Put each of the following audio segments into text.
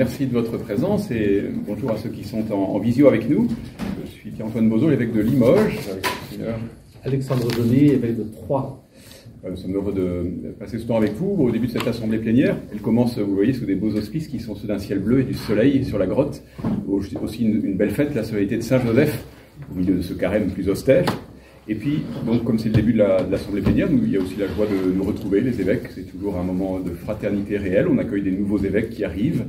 merci de votre présence et bonjour à ceux qui sont en visio avec nous. Je suis Pierre-Antoine Bozo, l'évêque de Limoges, avec Alexandre Denis, évêque de Troyes. Nous sommes heureux de passer ce temps avec vous au début de cette assemblée plénière. Elle commence, vous voyez, sous des beaux auspices qui sont ceux d'un ciel bleu et du soleil sur la grotte. Aussi une belle fête, la solennité de Saint-Joseph, au milieu de ce carême plus austère. Et puis, donc, comme c'est le début de l'assemblée plénière, il y a aussi la joie de nous retrouver, les évêques. C'est toujours un moment de fraternité réelle. On accueille des nouveaux évêques qui arrivent.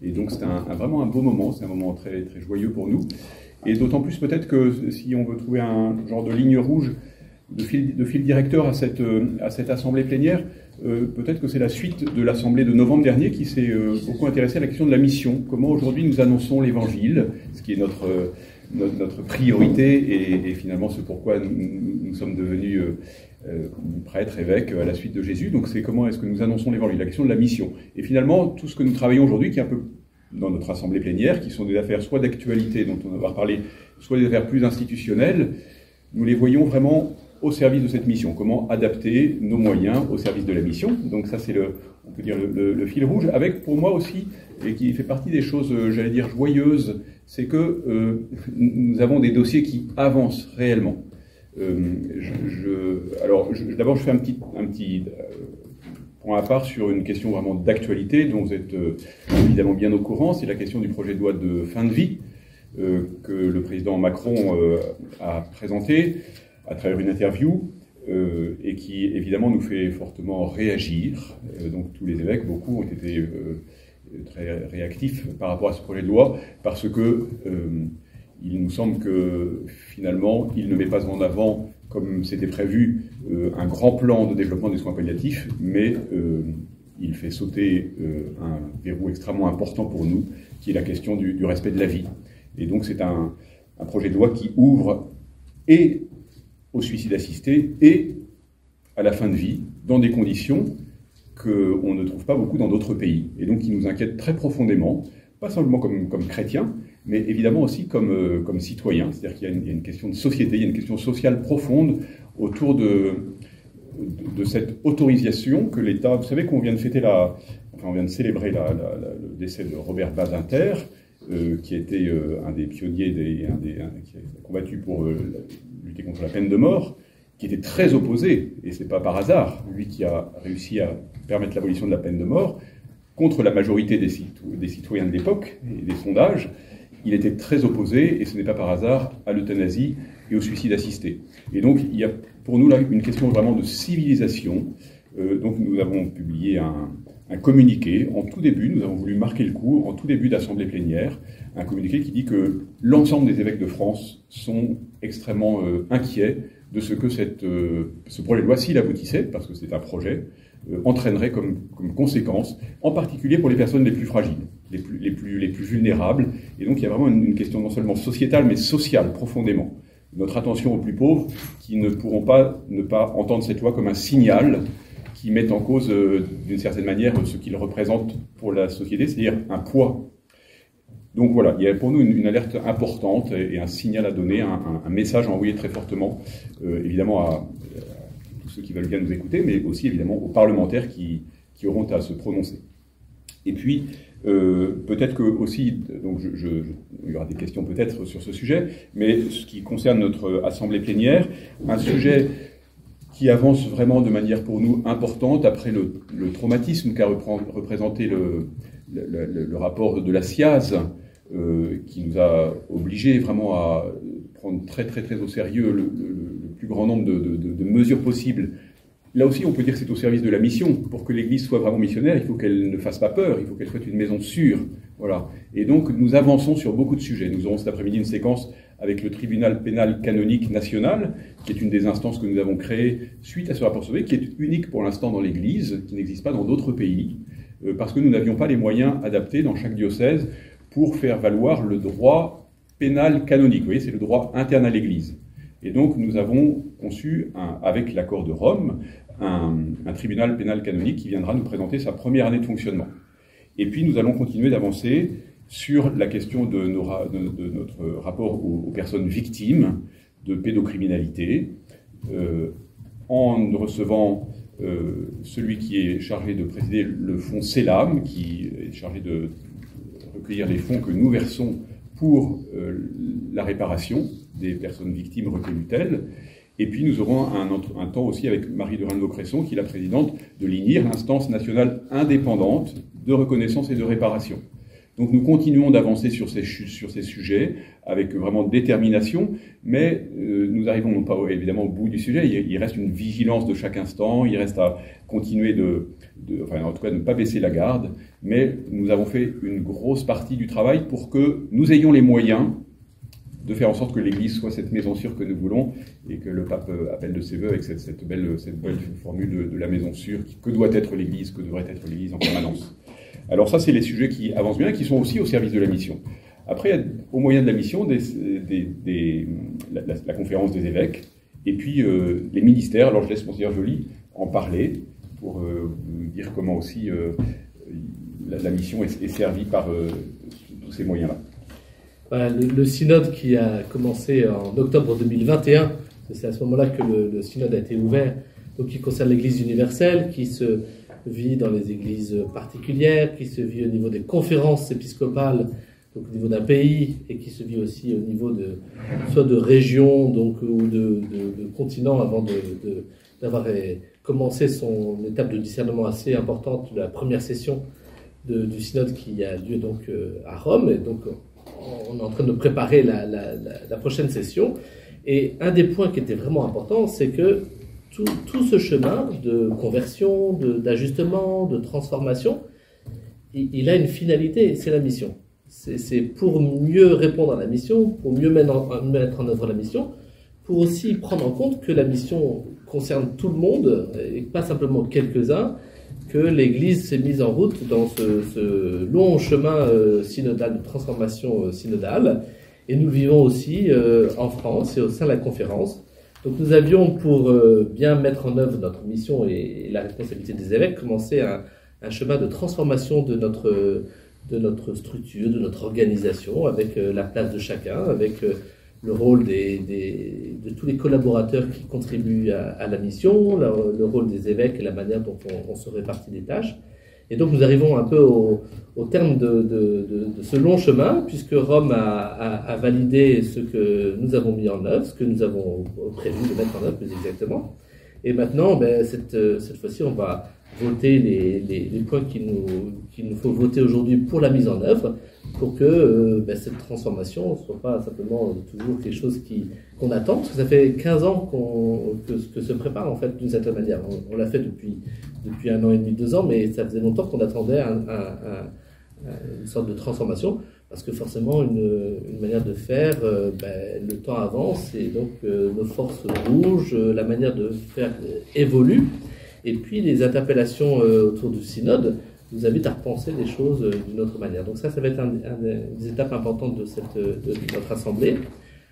Et donc, c'est vraiment un beau moment. C'est un moment très, très joyeux pour nous. Et d'autant plus peut-être que si on veut trouver un genre de ligne rouge, de fil directeur à cette assemblée plénière, peut-être que c'est la suite de l'assemblée de novembre dernier qui s'est beaucoup intéressée à la question de la mission. Comment aujourd'hui nous annonçons l'évangile, ce qui est notre priorité et finalement ce pourquoi nous sommes devenus prêtres, évêques à la suite de Jésus. Donc c'est comment est-ce que nous annonçons l'évangile, la question de la mission. Et finalement, tout ce que nous travaillons aujourd'hui, qui est un peu dans notre assemblée plénière, qui sont des affaires soit d'actualité, dont on va reparler, soit des affaires plus institutionnelles, nous les voyons vraiment au service de cette mission. Comment adapter nos moyens au service de la mission. Donc ça, c'est on peut dire le fil rouge. Avec, pour moi aussi, et qui fait partie des choses, j'allais dire, joyeuses, c'est que nous avons des dossiers qui avancent réellement. D'abord, je fais un petit point à part sur une question vraiment d'actualité, dont vous êtes évidemment bien au courant. C'est la question du projet de loi de fin de vie que le président Macron a présenté à travers une interview et qui évidemment nous fait fortement réagir. Donc tous les évêques, beaucoup ont été très réactifs par rapport à ce projet de loi parce que il nous semble que finalement il ne met pas en avant, comme c'était prévu, un grand plan de développement des soins palliatifs, mais il fait sauter un verrou extrêmement important pour nous, qui est la question du respect de la vie. Et donc c'est un projet de loi qui ouvre et au suicide assisté et à la fin de vie, dans des conditions qu'on ne trouve pas beaucoup dans d'autres pays. Et donc qui nous inquiète très profondément, pas simplement comme chrétiens, mais évidemment aussi comme citoyens. C'est-à-dire qu'il y a une question de société, il y a une question sociale profonde autour de cette autorisation que l'État... Vous savez qu'on vient de fêter on vient de célébrer le décès de Robert Badinter, qui était un des pionniers, qui a combattu pour lutter contre la peine de mort, qui était très opposé, et c'est pas par hasard, lui qui a réussi à permettre l'abolition de la peine de mort, contre la majorité des citoyens de l'époque et des sondages, il était très opposé, et ce n'est pas par hasard, à l'euthanasie et au suicide assisté. Et donc il y a pour nous là une question vraiment de civilisation. Donc nous avons publié un communiqué. En tout début, nous avons voulu marquer le coup, en tout début d'assemblée plénière, un communiqué qui dit que l'ensemble des évêques de France sont extrêmement inquiets de ce que ce projet de loi, s'il aboutissait, parce que c'est un projet, entraînerait comme conséquence, en particulier pour les personnes les plus fragiles, les plus vulnérables. Et donc il y a vraiment une question non seulement sociétale, mais sociale, profondément. Notre attention aux plus pauvres, qui ne pourront pas ne pas entendre cette loi comme un signal qui met en cause, d'une certaine manière, ce qu'il représente pour la société, c'est-à-dire un poids. Donc voilà, il y a pour nous une alerte importante et un signal à donner, un message à envoyer très fortement, évidemment à tous ceux qui veulent bien nous écouter, mais aussi évidemment aux parlementaires qui auront à se prononcer. Et puis, peut-être que aussi, donc il y aura des questions peut-être sur ce sujet, mais ce qui concerne notre assemblée plénière, un sujet qui avance vraiment de manière pour nous importante après le traumatisme qu'a représenté le rapport de la SIAZ, qui nous a obligés vraiment à prendre très très très au sérieux le plus grand nombre de mesures possibles. Là aussi, on peut dire que c'est au service de la mission. Pour que l'Église soit vraiment missionnaire, il faut qu'elle ne fasse pas peur, il faut qu'elle soit une maison sûre. Voilà. Et donc, nous avançons sur beaucoup de sujets. Nous aurons cet après-midi une séquence avec le tribunal pénal canonique national, qui est une des instances que nous avons créées suite à ce rapport Sauvé, qui est unique pour l'instant dans l'Église, qui n'existe pas dans d'autres pays, parce que nous n'avions pas les moyens adaptés dans chaque diocèse pour faire valoir le droit pénal canonique. Vous voyez, c'est le droit interne à l'Église. Et donc, nous avons conçu, avec l'accord de Rome, un tribunal pénal canonique qui viendra nous présenter sa première année de fonctionnement. Et puis, nous allons continuer d'avancer sur la question de notre rapport aux personnes victimes de pédocriminalité, en recevant celui qui est chargé de présider le fonds CELAM, qui est chargé de recueillir les fonds que nous versons pour la réparation des personnes victimes retenues telles. Et puis nous aurons un temps aussi avec Marie de Rainevaux-Cresson, qui est la présidente de l'INIR, l'instance nationale indépendante de reconnaissance et de réparation. Donc nous continuons d'avancer sur ces sujets avec vraiment détermination, mais nous arrivons pas évidemment au bout du sujet. Il reste une vigilance de chaque instant, il reste à continuer enfin en tout cas ne pas baisser la garde, mais nous avons fait une grosse partie du travail pour que nous ayons les moyens de faire en sorte que l'Église soit cette maison sûre que nous voulons et que le pape appelle de ses voeux avec cette belle formule de la maison sûre. Que doit être l'Église, que devrait être l'Église en permanence. Alors ça, c'est les sujets qui avancent bien et qui sont aussi au service de la mission. Après, il y a au moyen de la mission la conférence des évêques et puis les ministères. Alors je laisse Monseigneur Joly en parler pour vous dire comment aussi la mission est servie par tous ces moyens-là. Le synode qui a commencé en octobre 2021, c'est à ce moment-là que le synode a été ouvert, donc qui concerne l'Église universelle, qui se vit dans les églises particulières, qui se vit au niveau des conférences épiscopales, donc au niveau d'un pays, et qui se vit aussi au niveau soit de régions donc, ou de continents, avant d'avoir commencé son étape de discernement assez importante de la première session du synode qui a lieu donc à Rome. Et donc on est en train de préparer la prochaine session. Et un des points qui était vraiment important, c'est que tout ce chemin de conversion, d'ajustement, de transformation, il a une finalité, c'est la mission. C'est pour mieux répondre à la mission, pour mieux mettre en œuvre la mission, pour aussi prendre en compte que la mission concerne tout le monde, et pas simplement quelques-uns, que l'Église s'est mise en route dans ce long chemin synodal, de transformation synodale, et nous le vivons aussi en France et au sein de la conférence. Donc nous avions, pour bien mettre en œuvre notre mission et la responsabilité des évêques, commencé un chemin de transformation de notre structure, de notre organisation, avec la place de chacun, avec le rôle de tous les collaborateurs qui contribuent à la mission, le rôle des évêques et la manière dont on se répartit les tâches. Et donc nous arrivons un peu au terme de ce long chemin, puisque Rome a validé ce que nous avons mis en œuvre, ce que nous avons prévu de mettre en œuvre plus exactement. Et maintenant, cette fois-ci, on va voter les points qu'il nous faut voter aujourd'hui pour la mise en œuvre, pour que cette transformation ne soit pas simplement toujours quelque chose qu'on attend, parce que ça fait 15 ans que se prépare en fait d'une certaine manière. On l'a fait depuis 1 an et demi, 2 ans, mais ça faisait longtemps qu'on attendait une sorte de transformation, parce que forcément une manière de faire, le temps avance et donc nos forces bougent, la manière de faire évolue, et puis les interpellations autour du synode nous invitent à repenser les choses d'une autre manière. Donc ça va être des étapes importantes de notre assemblée.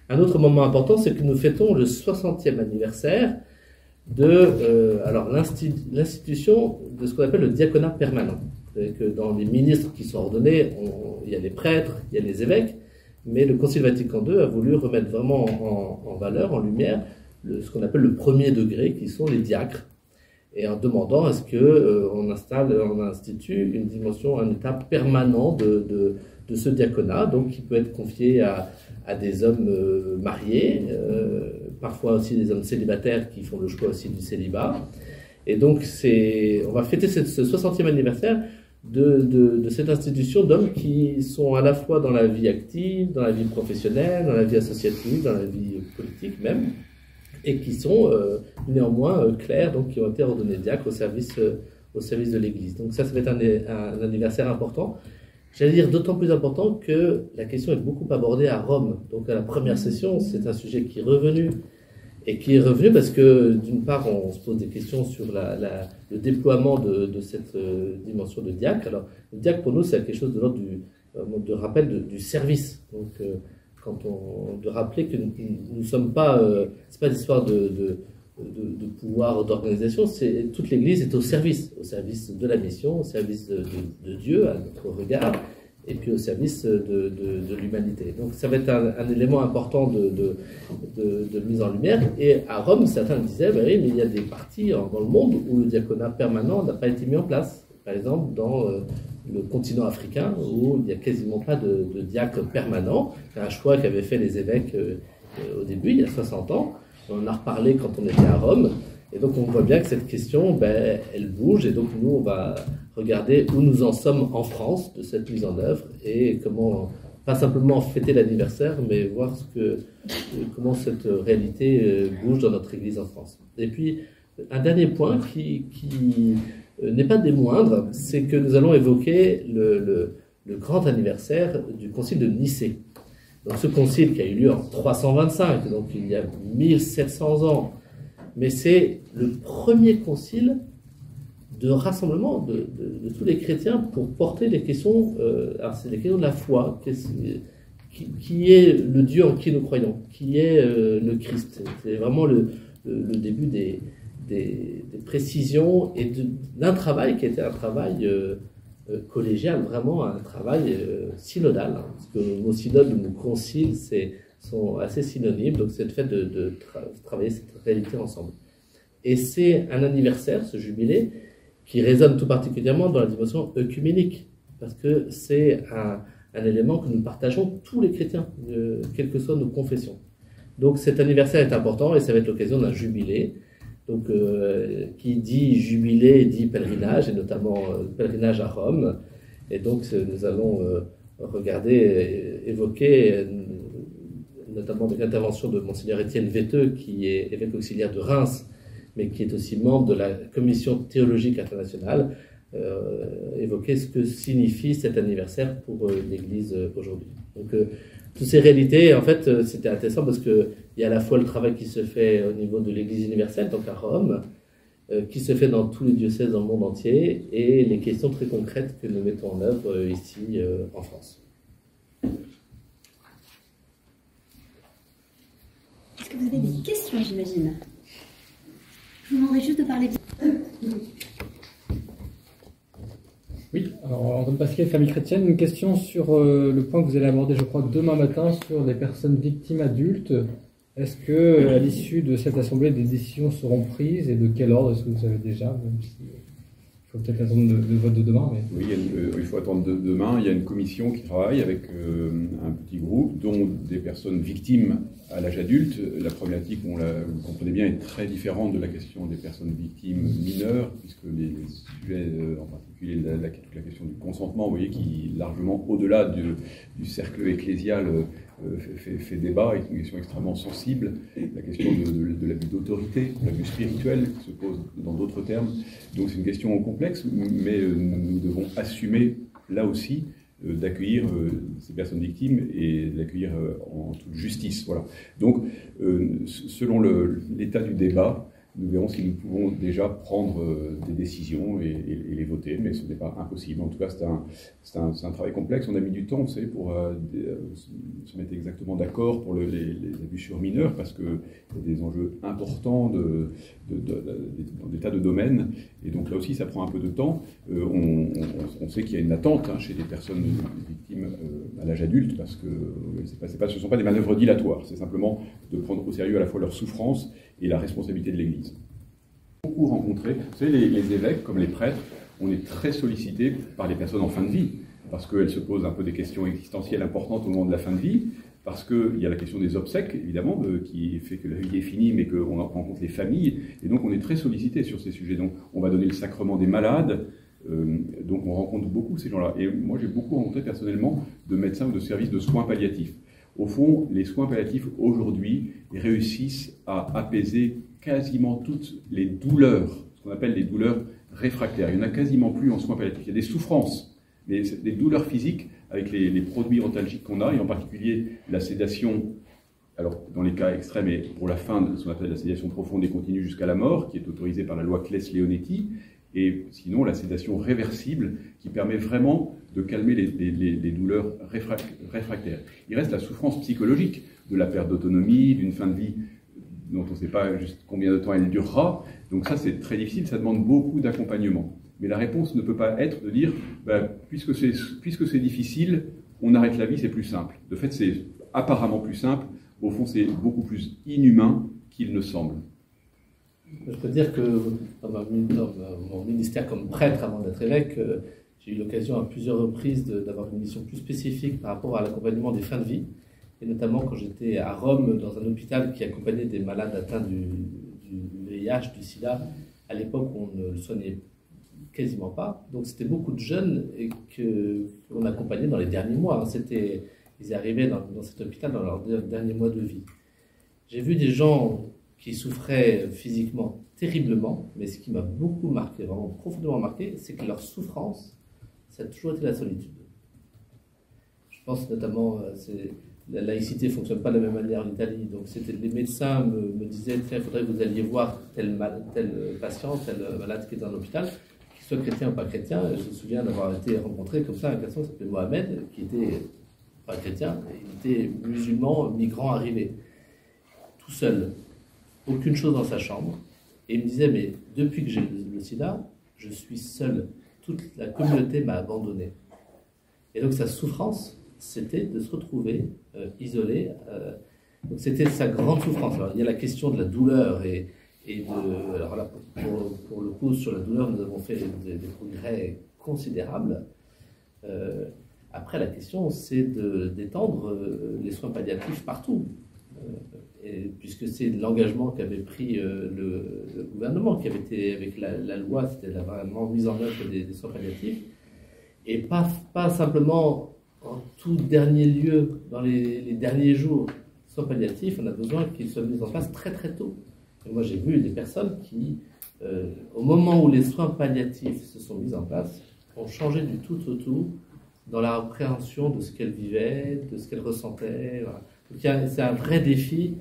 Un autre moment important, c'est que nous fêtons le 60e anniversaire de l'institution de ce qu'on appelle le diaconat permanent. Vous savez que dans les ministres qui sont ordonnés, il y a les prêtres, il y a les évêques, mais le Concile Vatican II a voulu remettre vraiment en valeur, en lumière, ce qu'on appelle le premier degré, qui sont les diacres, et en demandant à ce qu'on institue une dimension, un état permanent de ce diaconat, donc qui peut être confié à des hommes mariés, parfois aussi des hommes célibataires qui font le choix aussi du célibat. Et donc on va fêter ce 60e anniversaire de cette institution d'hommes qui sont à la fois dans la vie active, dans la vie professionnelle, dans la vie associative, dans la vie politique même, et qui sont néanmoins clercs, donc qui ont été ordonnés diacres au service de l'Église. Donc ça va être un anniversaire important. J'allais dire d'autant plus important que la question est beaucoup abordée à Rome. Donc à la première session, c'est un sujet qui est revenu. Et qui est revenu parce que, d'une part, on se pose des questions sur le déploiement de cette dimension de diacre. Alors, le diacre, pour nous, c'est quelque chose de l'ordre de rappel du service. Donc, de rappeler que nous ne sommes pas... c'est pas l'histoire de pouvoir, d'organisation, toute l'Église est au service de la mission, au service de Dieu, à notre regard, et puis au service de l'humanité. Donc ça va être un élément important de mise en lumière. Et à Rome, certains disaient, oui, mais il y a des parties dans le monde où le diaconat permanent n'a pas été mis en place, n'a Par exemple, dans le continent africain, où il n'y a quasiment pas de diacre permanent. C'est un choix qu'avaient fait les évêques au début, il y a 60 ans. On en a reparlé quand on était à Rome. Et donc, on voit bien que cette question, elle bouge. Et donc, nous, on va regarder où nous en sommes en France de cette mise en œuvre et comment, pas simplement fêter l'anniversaire, mais voir comment cette réalité bouge dans notre Église en France. Et puis, un dernier point qui n'est pas des moindres, c'est que nous allons évoquer le grand anniversaire du concile de Nicée. Donc, ce concile qui a eu lieu en 325, donc il y a 1700 ans, mais c'est le premier concile de rassemblement de tous les chrétiens pour porter les questions, alors c'est les questions de la foi, qui est le Dieu en qui nous croyons, qui est le Christ. C'est vraiment le début des précisions et d'un travail qui était un travail collégial, vraiment un travail synodal, hein, parce que le mot synode, le mot concile, sont assez synonymes, donc c'est le fait de travailler cette réalité ensemble. Et c'est un anniversaire, ce jubilé, qui résonne tout particulièrement dans la dimension œcuménique, parce que c'est un élément que nous partageons tous les chrétiens, quelles que soient nos confessions. Donc cet anniversaire est important et ça va être l'occasion d'un jubilé. Donc, qui dit jubilé dit pèlerinage, et notamment pèlerinage à Rome. Et donc, nous allons évoquer, notamment avec l'intervention de Monseigneur Étienne Vetteux, qui est évêque auxiliaire de Reims, mais qui est aussi membre de la Commission théologique internationale, évoquer ce que signifie cet anniversaire pour l'Église aujourd'hui. Donc, toutes ces réalités, en fait, c'était intéressant parce qu'il y a à la fois le travail qui se fait au niveau de l'Église universelle, donc à Rome, qui se fait dans tous les diocèses dans le monde entier, et les questions très concrètes que nous mettons en œuvre ici en France. Est-ce que vous avez des questions, j'imagine? Je vous demanderai juste de parler. Oui, alors Antoine Pasquier, Famille chrétienne, une question sur le point que vous allez aborder, je crois, demain matin, sur les personnes victimes adultes. Est-ce que, à l'issue de cette assemblée, des décisions seront prises et de quel ordre? Est-ce que vous savez déjà, même si il faut peut-être attendre le vote de demain, mais... Oui, il faut attendre demain. Il y a une commission qui travaille avec un petit groupe, dont des personnes victimes à l'âge adulte. La problématique, vous comprenez bien, est très différente de la question des personnes victimes mineures, puisque les sujets, en particulier toute la question du consentement, vous voyez, qui largement au-delà du cercle ecclésial fait débat, est une question extrêmement sensible. La question de l'abus d'autorité, l'abus spirituel, se pose dans d'autres termes. Donc c'est une question complexe, mais nous devons assumer, là aussi, d'accueillir ces personnes victimes et d'accueillir en toute justice. Voilà. Donc, selon l'état du débat, nous verrons si nous pouvons déjà prendre des décisions et les voter, mais ce n'est pas impossible. En tout cas, c'est un travail complexe. On a mis du temps, vous savez, pour se mettre exactement d'accord pour les abus sur mineurs, parce qu'il y a des enjeux importants dans des tas de domaines. Et donc là aussi, ça prend un peu de temps. On sait qu'il y a une attente chez les personnes victimes à l'âge adulte, parce que ce ne sont pas des manœuvres dilatoires. C'est simplement de prendre au sérieux à la fois leur souffrance et la responsabilité de l'Église. Beaucoup rencontré, vous savez, les évêques, comme les prêtres, on est très sollicités par les personnes en fin de vie, parce qu'elles se posent un peu des questions existentielles importantes au moment de la fin de vie, parce qu'il y a la question des obsèques, évidemment, qui fait que la vie est finie, mais qu'on rencontre les familles, et donc on est très sollicités sur ces sujets. Donc on va donner le sacrement des malades, donc on rencontre beaucoup ces gens-là. Et moi j'ai beaucoup rencontré personnellement de médecins ou de services de soins palliatifs. Au fond, les soins palliatifs aujourd'hui réussissent à apaiser quasiment toutes les douleurs, ce qu'on appelle les douleurs réfractaires. Il n'y en a quasiment plus en soins palliatifs. Il y a des souffrances, mais des douleurs physiques avec les produits antalgiques qu'on a, et en particulier la sédation, alors dans les cas extrêmes, et pour la fin de ce qu'on appelle la sédation profonde et continue jusqu'à la mort, qui est autorisée par la loi Claes-Leonetti, et sinon la sédation réversible, qui permet vraiment de calmer les douleurs réfractaires. Il reste la souffrance psychologique de la perte d'autonomie, d'une fin de vie dont on ne sait pas juste combien de temps elle durera. Donc ça, c'est très difficile, ça demande beaucoup d'accompagnement. Mais la réponse ne peut pas être de dire, puisque c'est difficile, on arrête la vie, c'est plus simple. De fait, c'est apparemment plus simple. Au fond, c'est beaucoup plus inhumain qu'il ne semble. Je peux dire que dans mon ministère comme prêtre avant d'être évêque, j'ai eu l'occasion à plusieurs reprises d'avoir une mission plus spécifique par rapport à l'accompagnement des fins de vie. Et notamment quand j'étais à Rome dans un hôpital qui accompagnait des malades atteints du VIH, du sida. À l'époque, on ne le soignait quasiment pas. Donc c'était beaucoup de jeunes qu'on accompagnait dans les derniers mois. Ils arrivaient dans cet hôpital dans leurs derniers mois de vie. J'ai vu des gens qui souffraient physiquement terriblement, mais ce qui m'a beaucoup marqué, vraiment profondément marqué, c'est que leur souffrance, ça a toujours été la solitude. Je pense notamment, la laïcité ne fonctionne pas de la même manière en Italie, donc les médecins me disaient, il faudrait que vous alliez voir tel patient, tel malade qui est dans l'hôpital, qu'il soit chrétien ou pas chrétien. Je me souviens d'avoir été rencontré comme ça un garçon qui s'appelait Mohamed, qui était pas chrétien, il était musulman, migrant arrivé, tout seul, aucune chose dans sa chambre, et il me disait, mais depuis que j'ai le sida, je suis seul, toute la communauté m'a abandonné. Et donc sa souffrance, c'était de se retrouver isolé. Donc c'était sa grande souffrance. Alors, il y a la question de la douleur alors là, pour le coup, sur la douleur, nous avons fait des progrès considérables. Après, la question, c'est d'étendre les soins palliatifs partout. Puisque c'est l'engagement qu'avait pris le gouvernement, qui avait été, avec la loi, c'était vraiment mise en œuvre des soins palliatifs. Et pas simplement en tout dernier lieu, dans les derniers jours, soins palliatifs, on a besoin qu'ils soient mis en place très très tôt. Et moi j'ai vu des personnes qui, au moment où les soins palliatifs se sont mis en place, ont changé du tout au tout dans la appréhension de ce qu'elles vivaient, de ce qu'elles ressentaient. Voilà. Donc c'est un vrai défi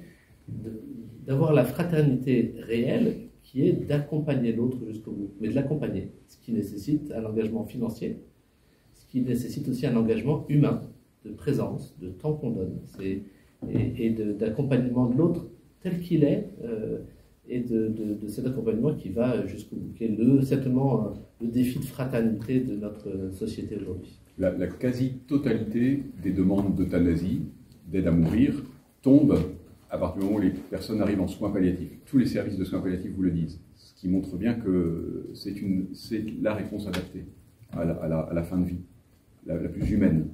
d'avoir la fraternité réelle qui est d'accompagner l'autre jusqu'au bout, mais de l'accompagner, ce qui nécessite un engagement financier, qui nécessite aussi un engagement humain, de présence, de temps qu'on donne, et d'accompagnement de l'autre tel qu'il est, et de cet accompagnement qui va jusqu'au bout, qui est certainement le défi de fraternité de notre société aujourd'hui. La quasi-totalité des demandes d'euthanasie, d'aide à mourir, tombe à partir du moment où les personnes arrivent en soins palliatifs. Tous les services de soins palliatifs vous le disent, ce qui montre bien que c'est la réponse adaptée à la fin de vie. La plus humaine.